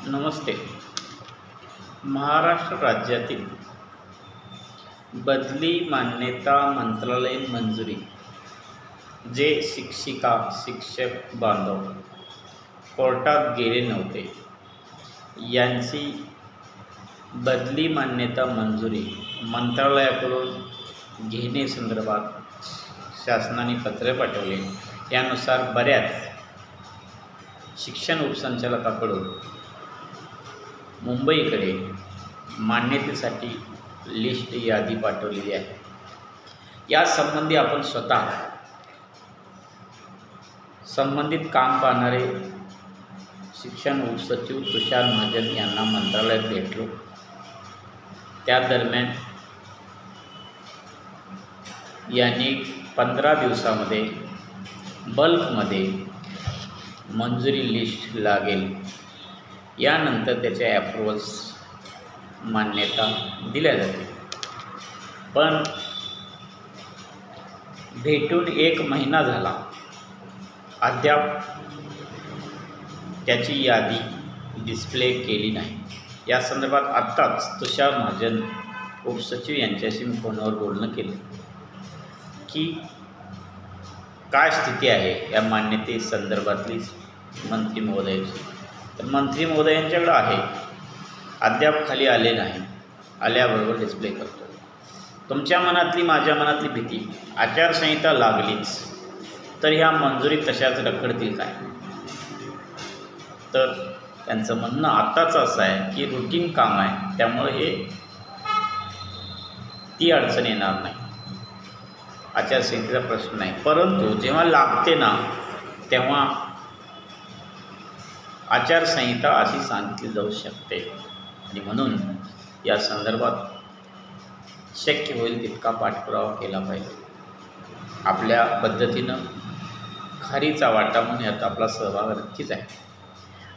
नमस्ते. महाराष्ट्र राज्यातील बदली मान्यता मंत्रालयीन मंजुरी जे शिक्षिका शिक्षक बांधव कोर्टात गेले नव्हते यांची बदली मान्यता मंजुरी मंत्रालयाकडून घेण्यासंदर्भात शासनाने पत्र पाठवले. यानुसार बऱ्याच शिक्षण उपसंचालकाकडून मुंबईकडे मान्यतेसाठी लिस्ट यादी पाठवलेली आहे. यासंबंधी आपण स्वतः संबंधित काम पाहणारे शिक्षण उपसचिव तुषार महाजन यांना मंत्रालयात भेटलो. त्या दरम्यान यांनी 15 दिवसामध्ये बल्कमध्ये मंजुरी लिस्ट लागेल. यानंतर त्याच्या ॲप्रुव्हल्स मान्यता दिल्या जाते. पण भेटून 1 महिना झाला, अद्याप त्याची यादी डिस्प्ले केली नाही. या संदर्भात आत्ताच तुषार महाजन उपसचिव यांच्याशी फोनवर बोलणं केलं की काय स्थिती आहे या मान्यते संदर्भातली मंत्री महोदयाची. तर मंत्री महोदयांच्याकडं आहे, अद्याप खाली आले नाही. आल्याबरोबर डिस्प्ले करतो. तुमच्या मनातली माझ्या मनातली भीती, आचारसंहिता लागलीच तर ह्या मंजुरी तशाच रखडतील काय. तर त्यांचं म्हणणं आत्ताच असं आहे की रुटीन काम आहे, त्यामुळे ती अडचण येणार नाही, आचारसंहितेचा प्रश्न नाही. परंतु जेव्हा लागते ना तेव्हा आचारसंहिता अशी सांगितली जाऊ शकते आणि म्हणून या संदर्भात शक्य होईल तितका पाठपुरावा केला पाहिजे. आपल्या पद्धतीनं खारीचा वाटा म्हणून यात आपला सहभाग नक्कीच आहे.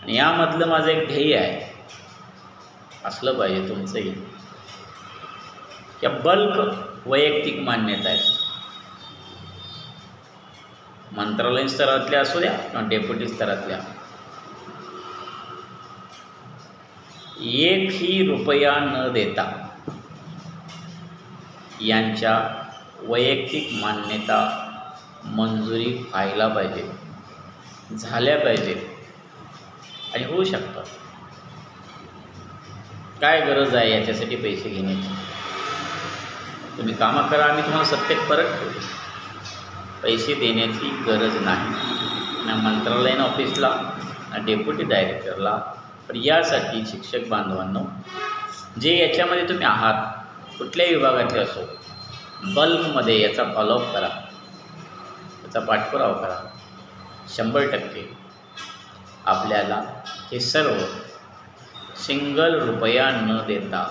आणि यामधलं माझं एक ध्येय आहे, असलं पाहिजे तुमचंही, या बल्क वैयक्तिक मान्यता आहेत, मंत्रालयीन स्तरातल्या असू द्या किंवा डेप्युटी स्तरातल्या, 1ही रुपया न देता यांच्या वैयक्तिक मान्यता मंजुरी व्हायला पाहिजे, झाल्या पाहिजे आणि होऊ शकतात. काय गरज आहे याच्यासाठी पैसे घेण्याची? तुम्ही कामं करा, आम्ही तुम्हाला सत्तेत परत करू. पैसे देण्याची गरज नाही ना मंत्रालयीन ऑफिसला ना डेप्युटी डायरेक्टरला. पण यासाठी शिक्षक बांधवांनो, जे याच्यामध्ये तुम्ही आहात, कुठल्याही विभागातले असो, बल्कमध्ये याचा फॉलोअप करा, याचा पाठपुरावा करा. 100% आपल्याला हे सर्व सिंगल रुपया न देता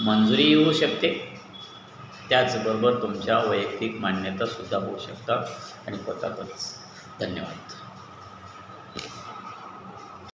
मंजुरी येऊ शकते. त्याचबरोबर तुमच्या वैयक्तिक मान्यतासुद्धा होऊ शकतात आणि होतातच. धन्यवाद.